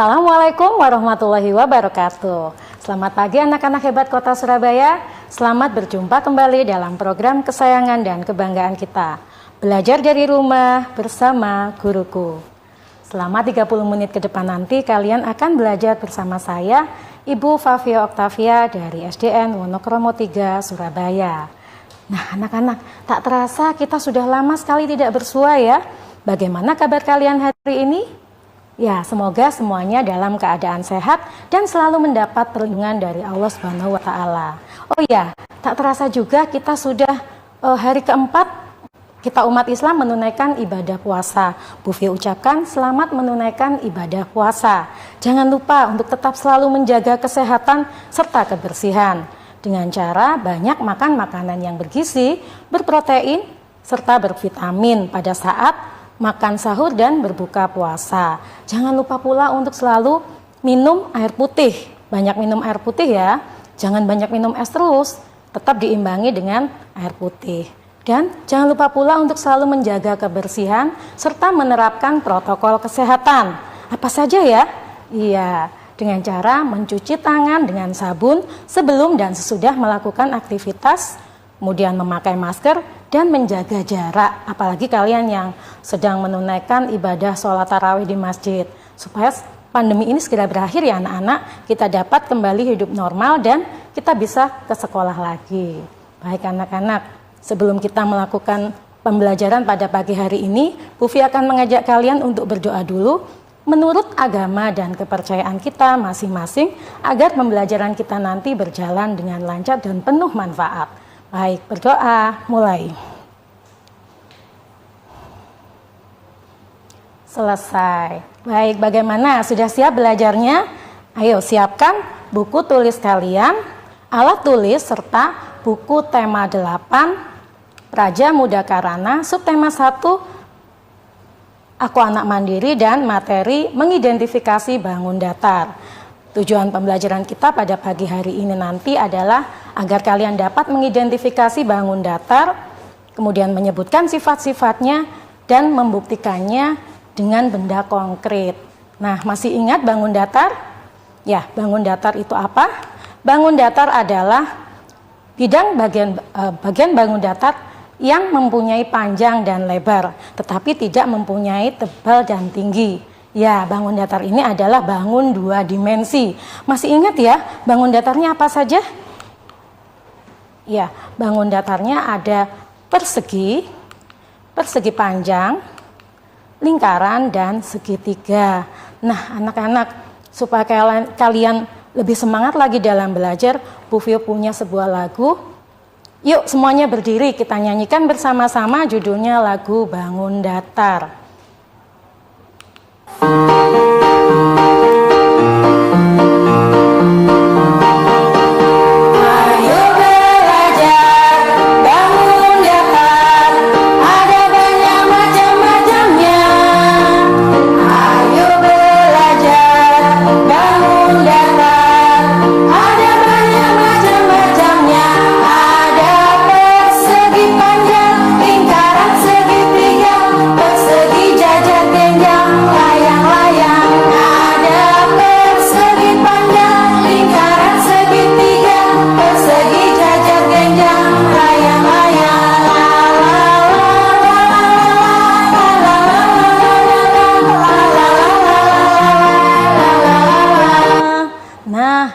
Assalamualaikum warahmatullahi wabarakatuh. Selamat pagi anak-anak hebat Kota Surabaya. Selamat berjumpa kembali dalam program kesayangan dan kebanggaan kita. Belajar dari rumah bersama guruku. Selama 30 menit ke depan nanti kalian akan belajar bersama saya, Ibu Fafia Oktavia dari SDN Wonokromo 3 Surabaya. Nah anak-anak, tak terasa kita sudah lama sekali tidak bersua ya. Bagaimana kabar kalian hari ini? Ya, semoga semuanya dalam keadaan sehat dan selalu mendapat perlindungan dari Allah Subhanahu wa Ta'ala. Oh ya, tak terasa juga kita sudah hari keempat kita umat Islam menunaikan ibadah puasa. Bu Fia ucapkan selamat menunaikan ibadah puasa. Jangan lupa untuk tetap selalu menjaga kesehatan serta kebersihan dengan cara banyak makan makanan yang bergizi, berprotein, serta bervitamin pada saat makan sahur dan berbuka puasa. Jangan lupa pula untuk selalu minum air putih. Banyak minum air putih ya. Jangan banyak minum es terus. Tetap diimbangi dengan air putih. Dan jangan lupa pula untuk selalu menjaga kebersihan serta menerapkan protokol kesehatan. Apa saja ya? Iya, dengan cara mencuci tangan dengan sabun sebelum dan sesudah melakukan aktivitas, kemudian memakai masker dan menjaga jarak, apalagi kalian yang sedang menunaikan ibadah sholat tarawih di masjid, supaya pandemi ini segera berakhir ya anak-anak, kita dapat kembali hidup normal dan kita bisa ke sekolah lagi. Baik anak-anak, sebelum kita melakukan pembelajaran pada pagi hari ini, Bu Fia akan mengajak kalian untuk berdoa dulu menurut agama dan kepercayaan kita masing-masing agar pembelajaran kita nanti berjalan dengan lancar dan penuh manfaat. Baik, berdoa, mulai. Selesai. Baik, bagaimana? Sudah siap belajarnya? Ayo, siapkan buku tulis kalian, alat tulis, serta buku tema 8, Praja Muda Karana, subtema 1, Aku Anak Mandiri, dan materi mengidentifikasi bangun datar. Tujuan pembelajaran kita pada pagi hari ini nanti adalah agar kalian dapat mengidentifikasi bangun datar, kemudian menyebutkan sifat-sifatnya dan membuktikannya dengan benda konkret. Nah, masih ingat bangun datar? Ya, bangun datar itu apa? Bangun datar adalah bagian bangun datar yang mempunyai panjang dan lebar, tetapi tidak mempunyai tebal dan tinggi. Ya, bangun datar ini adalah bangun 2 dimensi. Masih ingat ya, bangun datarnya apa saja? Ya, bangun datarnya ada persegi panjang, lingkaran, dan segitiga. Nah, anak-anak, supaya kalian lebih semangat lagi dalam belajar, Bu Fia punya sebuah lagu. Yuk, semuanya berdiri, kita nyanyikan bersama-sama, judulnya lagu Bangun Datar.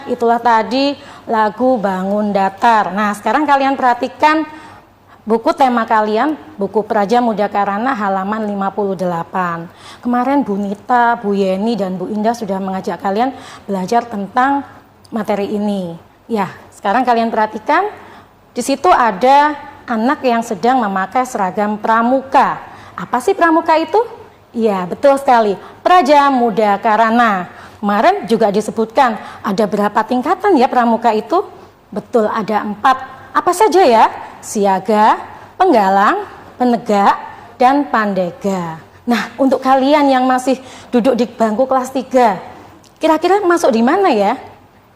Itulah tadi lagu Bangun Datar. Nah, sekarang kalian perhatikan buku tema kalian, buku Praja Muda Karana halaman 58. Kemarin Bu Nita, Bu Yeni, dan Bu Indah sudah mengajak kalian belajar tentang materi ini. Ya, sekarang kalian perhatikan, di situ ada anak yang sedang memakai seragam pramuka. Apa sih pramuka itu? Iya, betul sekali, Praja Muda Karana. Kemarin juga disebutkan ada berapa tingkatan ya pramuka itu? Betul, ada 4. Apa saja ya? Siaga, penggalang, penegak, dan pandega. Nah, untuk kalian yang masih duduk di bangku kelas 3, kira-kira masuk di mana ya?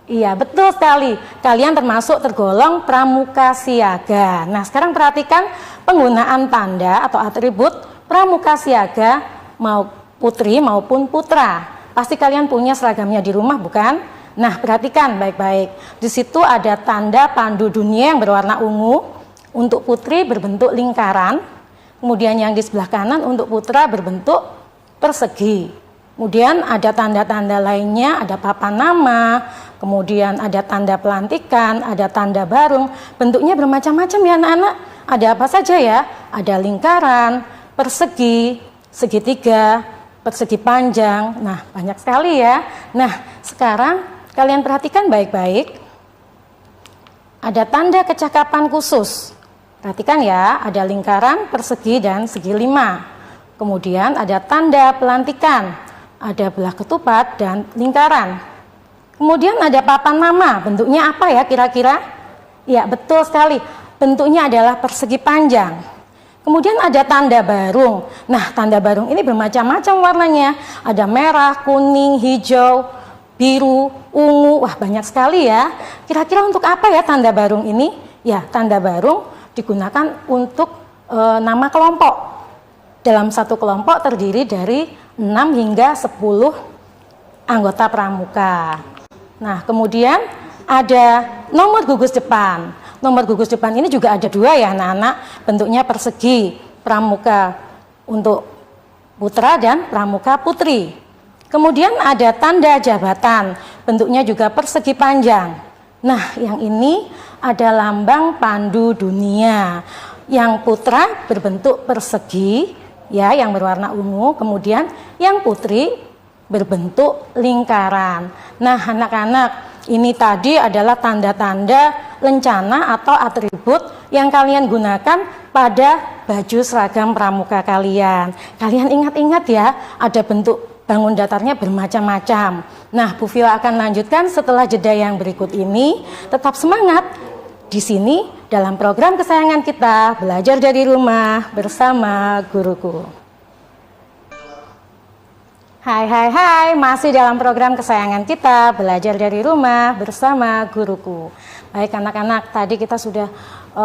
Iya, betul sekali. Kalian tergolong pramuka siaga. Nah, sekarang perhatikan penggunaan tanda atau atribut pramuka siaga mau putri maupun putra. pasti kalian punya seragamnya di rumah, bukan? Nah, perhatikan baik-baik. Di situ ada tanda pandu dunia yang berwarna ungu untuk putri berbentuk lingkaran. Kemudian yang di sebelah kanan untuk putra berbentuk persegi. Kemudian ada tanda-tanda lainnya, ada papan nama, kemudian ada tanda pelantikan, ada tanda barung. Bentuknya bermacam-macam ya anak-anak. Ada apa saja ya? Ada lingkaran, persegi, segitiga, persegi panjang. Nah, banyak sekali ya. Nah, sekarang kalian perhatikan baik-baik. Ada tanda kecakapan khusus. Perhatikan ya, ada lingkaran, persegi, dan segi 5. Kemudian ada tanda pelantikan. Ada belah ketupat dan lingkaran. Kemudian ada papan nama, bentuknya apa ya kira-kira? Ya, betul sekali, bentuknya adalah persegi panjang. Kemudian ada tanda barung. Nah, tanda barung ini bermacam-macam warnanya. Ada merah, kuning, hijau, biru, ungu. Wah, banyak sekali ya. Kira-kira untuk apa ya tanda barung ini? Ya, tanda barung digunakan untuk nama kelompok. Dalam satu kelompok terdiri dari 6 hingga 10 anggota pramuka. Nah, kemudian ada nomor gugus depan. Nomor gugus depan ini juga ada 2 ya anak-anak, bentuknya persegi, pramuka untuk putra dan pramuka putri. Kemudian ada tanda jabatan, bentuknya juga persegi panjang. Nah, yang ini ada lambang pandu dunia. Yang putra berbentuk persegi, ya, yang berwarna ungu, kemudian yang putri berbentuk lingkaran. Nah, anak-anak, ini tadi adalah tanda-tanda lencana atau atribut yang kalian gunakan pada baju seragam pramuka kalian. Kalian ingat-ingat ya, ada bentuk bangun datarnya bermacam-macam. Nah, Bu Vila akan lanjutkan setelah jeda yang berikut ini. Tetap semangat di sini dalam program kesayangan kita, belajar dari rumah bersama guruku. Hai, masih dalam program kesayangan kita, belajar dari rumah bersama guruku. Baik anak-anak, tadi kita sudah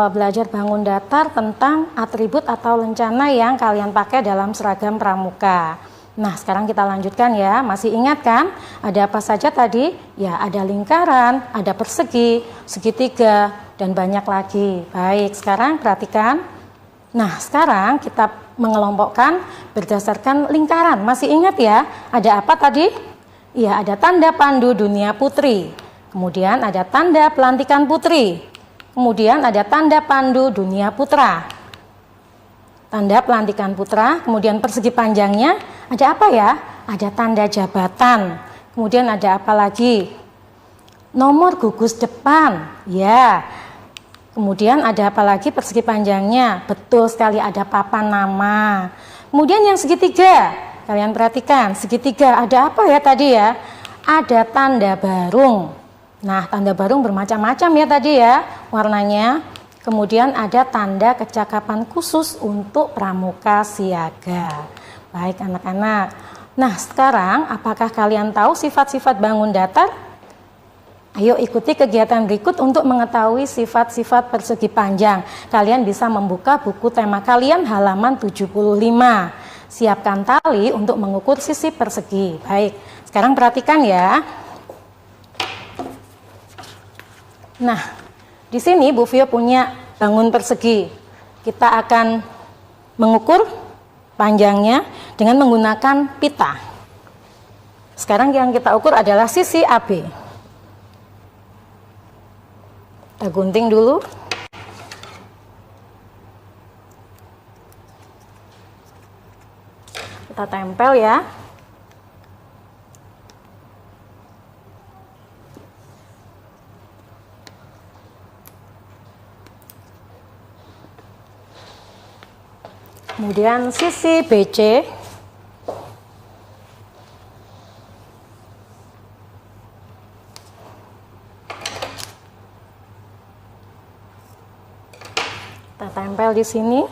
belajar bangun datar tentang atribut atau lencana yang kalian pakai dalam seragam pramuka. Nah, sekarang kita lanjutkan ya. Masih ingat kan? Ada apa saja tadi? Ya, ada lingkaran, ada persegi, segitiga, dan banyak lagi. Baik, sekarang perhatikan. Nah, sekarang kita mengelompokkan berdasarkan lingkaran. Masih ingat ya? Ada apa tadi? Ya, ada tanda pandu dunia putri. Kemudian ada tanda pelantikan putri. Kemudian ada tanda pandu dunia putra. Tanda pelantikan putra, kemudian persegi panjangnya, ada apa ya? Ada tanda jabatan. Kemudian ada apa lagi? Nomor gugus depan, ya. Kemudian ada apa lagi persegi panjangnya? Betul sekali, ada papan nama. Kemudian yang segitiga, kalian perhatikan, segitiga ada apa ya tadi ya? Ada tanda barung. Nah, tanda barung bermacam-macam ya tadi ya warnanya. Kemudian ada tanda kecakapan khusus untuk pramuka siaga. Baik anak-anak. Nah, sekarang apakah kalian tahu sifat-sifat bangun datar? Ayo ikuti kegiatan berikut untuk mengetahui sifat-sifat persegi panjang. Kalian bisa membuka buku tema kalian halaman 75. Siapkan tali untuk mengukur sisi persegi. Baik, sekarang perhatikan ya. Nah, di sini Bu Vio punya bangun persegi. Kita akan mengukur panjangnya dengan menggunakan pita. Sekarang yang kita ukur adalah sisi AB. Kita gunting dulu. Kita tempel ya. Kemudian sisi BC. Kita tempel di sini.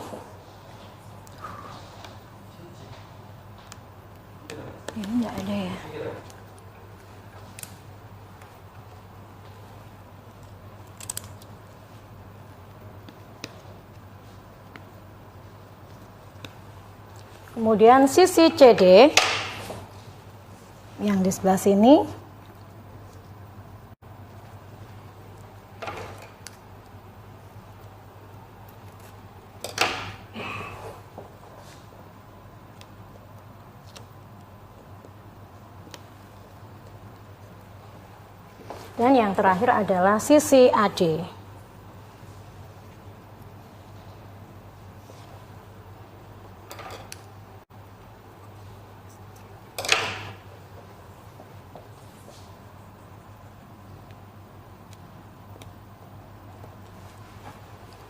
Ini enggak ada ya. Kemudian sisi CD, yang di sebelah sini. Dan yang terakhir adalah sisi AD.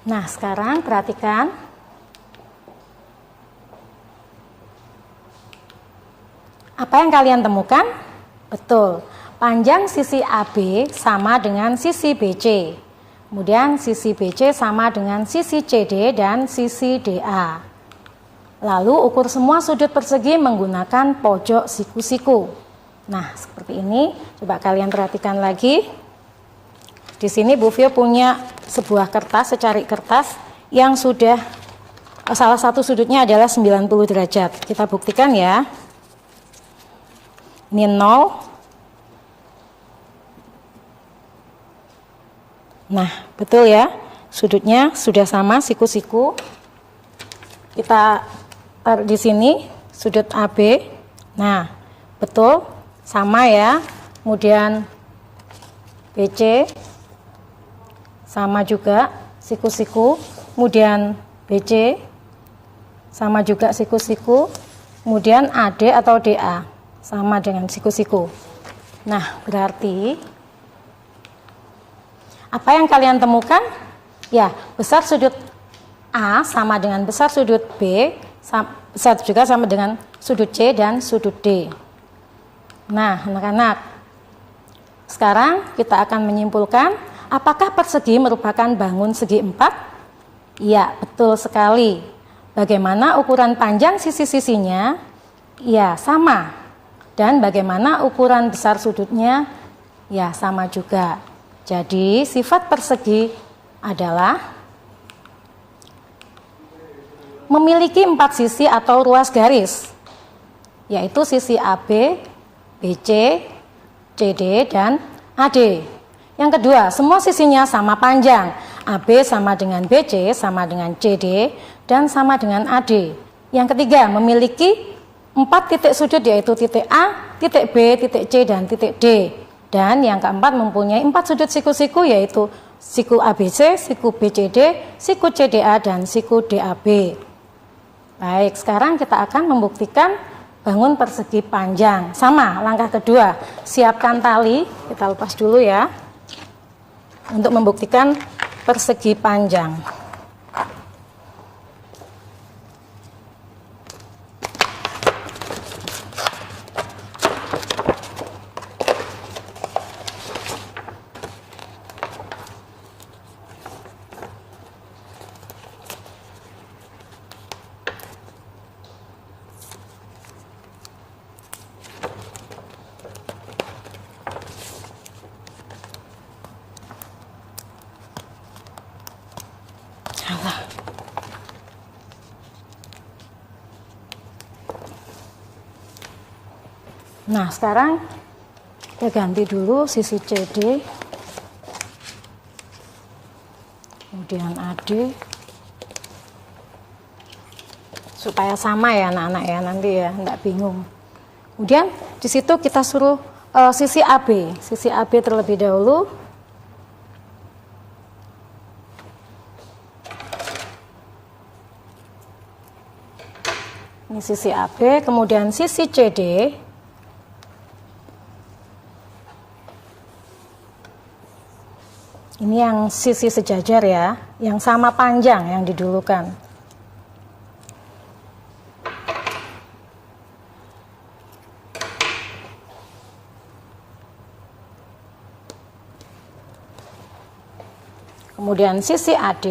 Nah, sekarang perhatikan. Apa yang kalian temukan? Betul. Panjang sisi AB sama dengan sisi BC. Kemudian sisi BC sama dengan sisi CD dan sisi DA. Lalu ukur semua sudut persegi menggunakan pojok siku-siku. Nah, seperti ini. Coba kalian perhatikan lagi. Di sini Bu Vio punya sebuah kertas, secari kertas yang sudah salah satu sudutnya adalah 90 derajat. Kita buktikan ya. Ini 0. Nah, betul ya. Sudutnya sudah sama siku-siku. Kita taruh di sini sudut AB. Nah, betul sama ya. Kemudian BC sama juga siku-siku, kemudian BC sama juga siku-siku, kemudian AD atau DA sama dengan siku-siku. Nah, berarti apa yang kalian temukan? Ya, besar sudut A sama dengan besar sudut B, besar juga sama dengan sudut C dan sudut D. Nah, anak-anak, sekarang kita akan menyimpulkan apakah persegi merupakan bangun segi 4? Ya, betul sekali. Bagaimana ukuran panjang sisi-sisinya? Ya, sama. Dan bagaimana ukuran besar sudutnya? Ya, sama juga. Jadi, sifat persegi adalah memiliki 4 sisi atau ruas garis, yaitu sisi AB, BC, CD, dan AD. Yang kedua, semua sisinya sama panjang. AB sama dengan BC, sama dengan CD, dan sama dengan AD. Yang ketiga, memiliki 4 titik sudut, yaitu titik A, titik B, titik C, dan titik D. Dan yang keempat, mempunyai 4 sudut siku-siku, yaitu siku ABC, siku BCD, siku CDA, dan siku DAB. Baik, sekarang kita akan membuktikan bangun persegi panjang. Sama, langkah kedua, siapkan tali. Kita lepas dulu ya. Untuk membuktikan persegi panjang. Nah, sekarang kita ganti dulu sisi CD, kemudian AD, supaya sama ya anak-anak ya, nanti ya enggak bingung. Kemudian di situ kita suruh sisi AB terlebih dahulu. Ini sisi AB, kemudian sisi CD. Ini yang sisi sejajar ya, yang sama panjang yang didulukan. Kemudian sisi AD.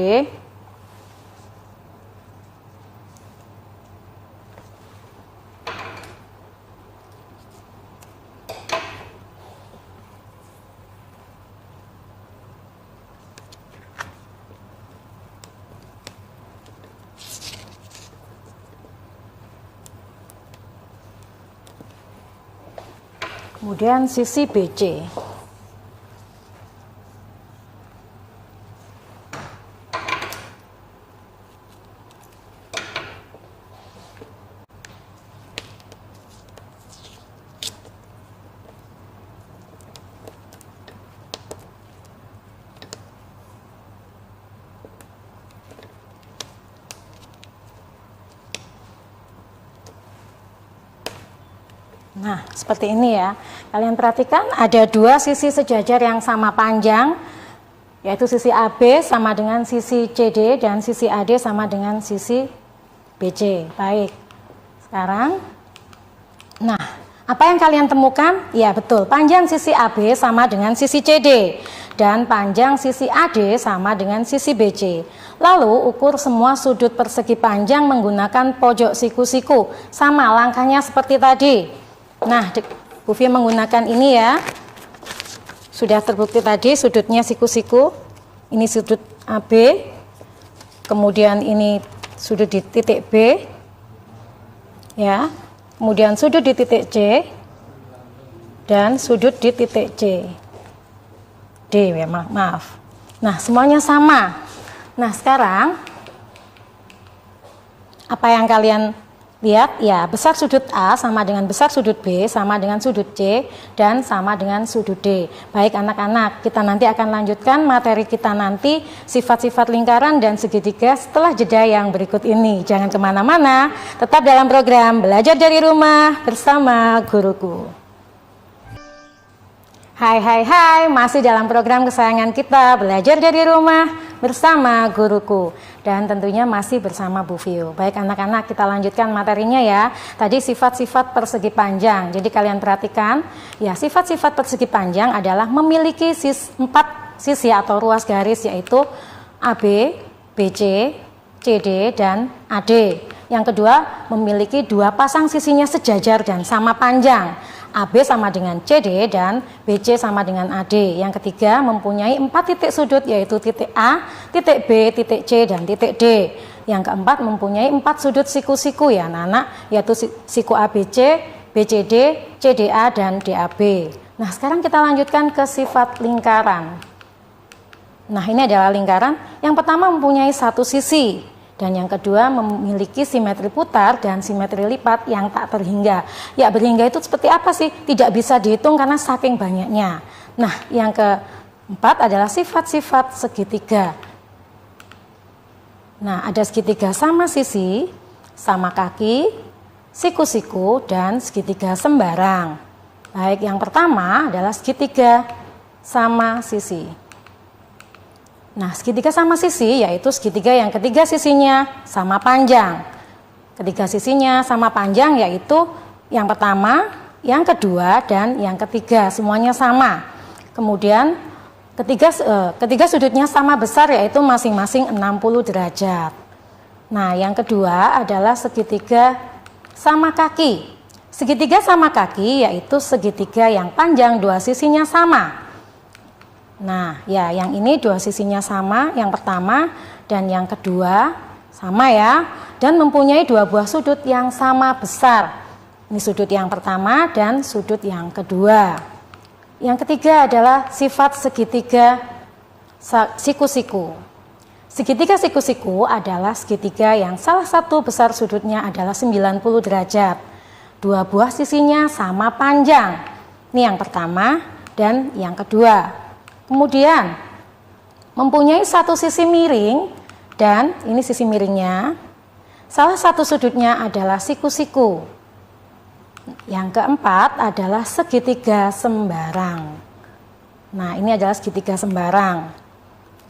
kemudian sisi BC. Nah, seperti ini ya. Kalian perhatikan ada dua sisi sejajar yang sama panjang, yaitu sisi AB sama dengan sisi CD dan sisi AD sama dengan sisi BC. Baik. Sekarang, nah, apa yang kalian temukan? Ya, betul. Panjang sisi AB sama dengan sisi CD dan panjang sisi AD sama dengan sisi BC. Lalu ukur semua sudut persegi panjang menggunakan pojok siku-siku. Sama langkahnya seperti tadi. Nah, Bu Fia menggunakan ini ya. Sudah terbukti tadi sudutnya siku-siku. Ini sudut AB. Kemudian ini sudut di titik B. Ya. Kemudian sudut di titik C. Dan sudut di titik C. D ya, maaf. Nah, semuanya sama. Nah, sekarang apa yang kalian lihat? Ya, besar sudut A sama dengan besar sudut B, sama dengan sudut C, dan sama dengan sudut D. Baik anak-anak, kita nanti akan lanjutkan materi kita nanti sifat-sifat lingkaran dan segitiga setelah jeda yang berikut ini. Jangan kemana-mana, tetap dalam program Belajar dari Rumah bersama Guruku. Hai, masih dalam program kesayangan kita Belajar dari Rumah bersama Guruku. Dan tentunya masih bersama Bu Vio. Baik anak-anak, kita lanjutkan materinya ya. Tadi sifat-sifat persegi panjang. Jadi kalian perhatikan, ya sifat-sifat persegi panjang adalah memiliki 4 sisi atau ruas garis, yaitu AB, BC, CD, dan AD. Yang kedua, memiliki 2 pasang sisinya sejajar dan sama panjang. AB sama dengan CD dan BC sama dengan AD. Yang ketiga, mempunyai 4 titik sudut, yaitu titik A, titik B, titik C, dan titik D. Yang keempat, mempunyai 4 sudut siku-siku ya anak-anak, yaitu siku ABC, BCD, CDA, dan DAB. Nah, sekarang kita lanjutkan ke sifat lingkaran. Nah, ini adalah lingkaran. Yang pertama mempunyai 1 sisi. Dan yang kedua memiliki simetri putar dan simetri lipat yang tak berhingga. Ya, berhingga itu seperti apa sih? Tidak bisa dihitung karena saking banyaknya. Nah, yang keempat adalah sifat-sifat segitiga. Nah, ada segitiga sama sisi, sama kaki, siku-siku, dan segitiga sembarang. Baik, yang pertama adalah segitiga sama sisi. Nah, segitiga sama sisi yaitu segitiga yang ketiga sisinya sama panjang. Ketiga sisinya sama panjang yaitu yang pertama, yang kedua, dan yang ketiga. Semuanya sama. Kemudian ketiga sudutnya sama besar yaitu masing-masing 60 derajat. Nah, yang kedua adalah segitiga sama kaki. Segitiga sama kaki yaitu segitiga yang panjang 2 sisinya sama. Nah, ya yang ini 2 sisinya sama, yang pertama dan yang kedua sama ya, dan mempunyai 2 buah sudut yang sama besar. Ini sudut yang pertama dan sudut yang kedua. Yang ketiga adalah sifat segitiga siku-siku. Segitiga siku-siku adalah segitiga yang salah satu besar sudutnya adalah 90 derajat. 2 buah sisinya sama panjang. Ini yang pertama dan yang kedua. Kemudian mempunyai 1 sisi miring dan ini sisi miringnya. Salah satu sudutnya adalah siku-siku. Yang keempat adalah segitiga sembarang. Nah, ini adalah segitiga sembarang.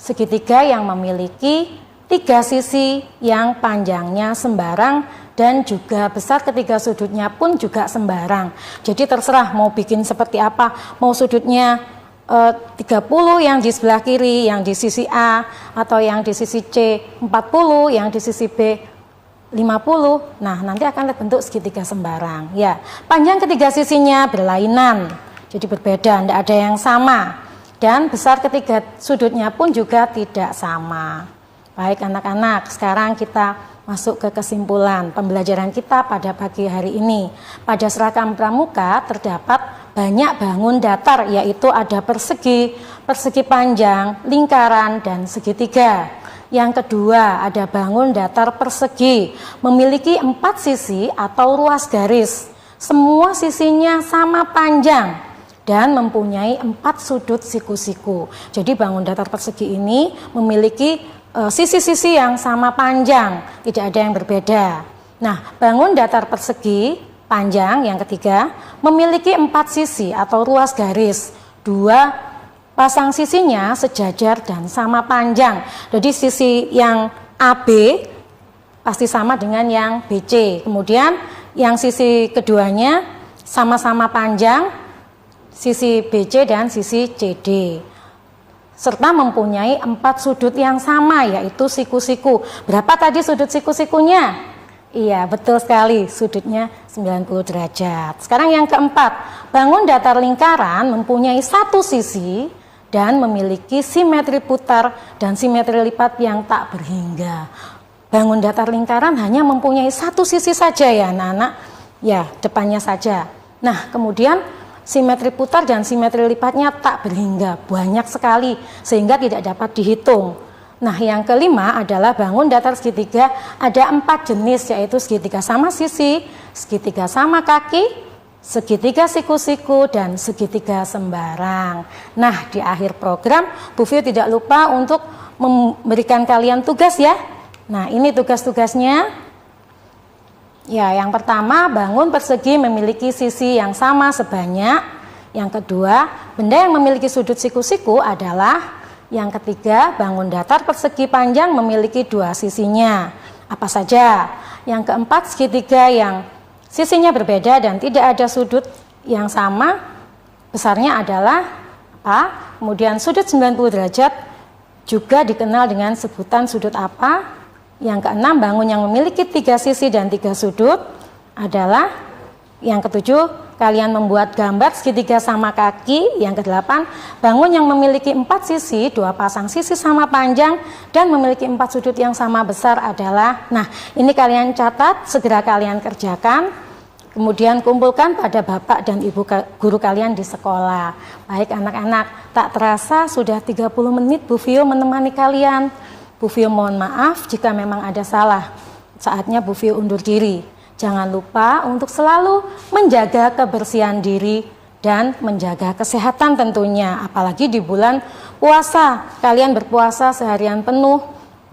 Segitiga yang memiliki 3 sisi yang panjangnya sembarang dan juga besar ketiga sudutnya pun juga sembarang. Jadi terserah mau bikin seperti apa, mau sudutnya 30 yang di sebelah kiri, yang di sisi A, atau yang di sisi C 40, yang di sisi B 50. Nah, nanti akan terbentuk segitiga sembarang. Ya, panjang ketiga sisinya berlainan, jadi berbeda, tidak ada yang sama. Dan besar ketiga sudutnya pun juga tidak sama. Baik anak-anak, sekarang kita masuk ke kesimpulan pembelajaran kita pada pagi hari ini. Pada seragam pramuka terdapat banyak bangun datar, yaitu ada persegi, persegi panjang, lingkaran, dan segitiga. Yang kedua, ada bangun datar persegi, memiliki 4 sisi atau ruas garis. Semua sisinya sama panjang dan mempunyai 4 sudut siku-siku. Jadi bangun datar persegi ini memiliki sisi-sisi yang sama panjang, tidak ada yang berbeda. Nah, bangun datar persegi panjang yang ketiga memiliki 4 sisi atau ruas garis. 2 pasang sisinya sejajar dan sama panjang. Jadi sisi yang AB pasti sama dengan yang BC. Kemudian yang sisi keduanya sama-sama panjang, sisi BC dan sisi CD. Serta mempunyai 4 sudut yang sama, yaitu siku-siku. Berapa tadi sudut siku-sikunya? Iya, betul sekali, sudutnya 90 derajat. Sekarang yang keempat, bangun datar lingkaran mempunyai 1 sisi dan memiliki simetri putar dan simetri lipat yang tak berhingga. Bangun datar lingkaran hanya mempunyai 1 sisi saja ya anak-anak, ya depannya saja. Nah, kemudian simetri putar dan simetri lipatnya tak berhingga, banyak sekali sehingga tidak dapat dihitung. Nah, yang kelima adalah bangun datar segitiga, ada 4 jenis, yaitu segitiga sama sisi, segitiga sama kaki, segitiga siku-siku, dan segitiga sembarang. Nah, di akhir program Bu Vio tidak lupa untuk memberikan kalian tugas ya. Nah, ini tugas-tugasnya. Ya, yang pertama, bangun persegi memiliki sisi yang sama sebanyak. Yang kedua, benda yang memiliki sudut siku-siku adalah. Yang ketiga, bangun datar persegi panjang memiliki 2 sisinya. Apa saja? Yang keempat, segitiga yang sisinya berbeda dan tidak ada sudut yang sama. Besarnya adalah apa? Kemudian sudut 90 derajat juga dikenal dengan sebutan sudut apa? Yang keenam, bangun yang memiliki 3 sisi dan 3 sudut adalah. Yang ketujuh, kalian membuat gambar segitiga sama kaki. Yang kedelapan, bangun yang memiliki 4 sisi, 2 pasang sisi sama panjang dan memiliki 4 sudut yang sama besar adalah. Nah, ini kalian catat, segera kalian kerjakan. Kemudian kumpulkan pada bapak dan ibu guru kalian di sekolah. Baik anak-anak, tak terasa sudah 30 menit Bu Vio menemani kalian. Bu Vio mohon maaf jika memang ada salah. Saatnya Bu Vio undur diri. Jangan lupa untuk selalu menjaga kebersihan diri dan menjaga kesehatan tentunya. Apalagi di bulan puasa, kalian berpuasa seharian penuh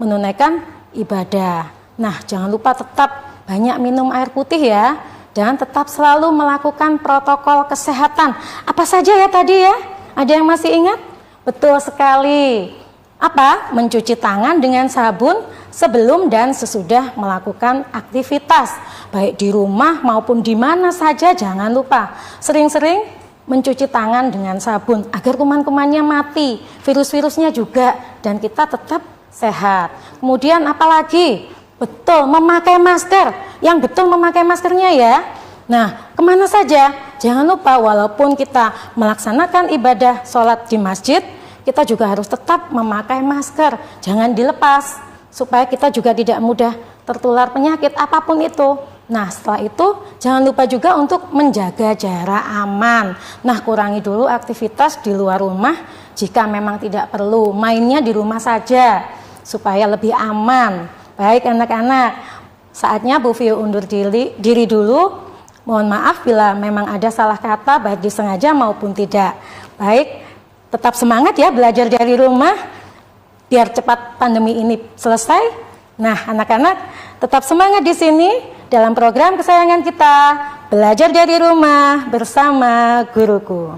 menunaikan ibadah. Nah, jangan lupa tetap banyak minum air putih ya. Dan tetap selalu melakukan protokol kesehatan. Apa saja ya tadi ya? Ada yang masih ingat? Betul sekali. Apa? Mencuci tangan dengan sabun sebelum dan sesudah melakukan aktivitas. Baik di rumah maupun di mana saja, jangan lupa sering-sering mencuci tangan dengan sabun agar kuman-kumannya mati, virus-virusnya juga, dan kita tetap sehat. Kemudian apalagi? Betul, memakai masker. Yang betul memakai maskernya ya. Nah, kemana saja? Jangan lupa walaupun kita melaksanakan ibadah sholat di masjid, kita juga harus tetap memakai masker, jangan dilepas, supaya kita juga tidak mudah tertular penyakit apapun itu. Nah, setelah itu jangan lupa juga untuk menjaga jarak aman. Nah, kurangi dulu aktivitas di luar rumah jika memang tidak perlu, mainnya di rumah saja, supaya lebih aman. Baik anak-anak, saatnya Bu Vio undur diri dulu. Mohon maaf bila memang ada salah kata, baik disengaja maupun tidak. Baik, tetap semangat ya belajar dari rumah biar cepat pandemi ini selesai. Nah, anak-anak tetap semangat di sini dalam program kesayangan kita, belajar dari rumah bersama guruku.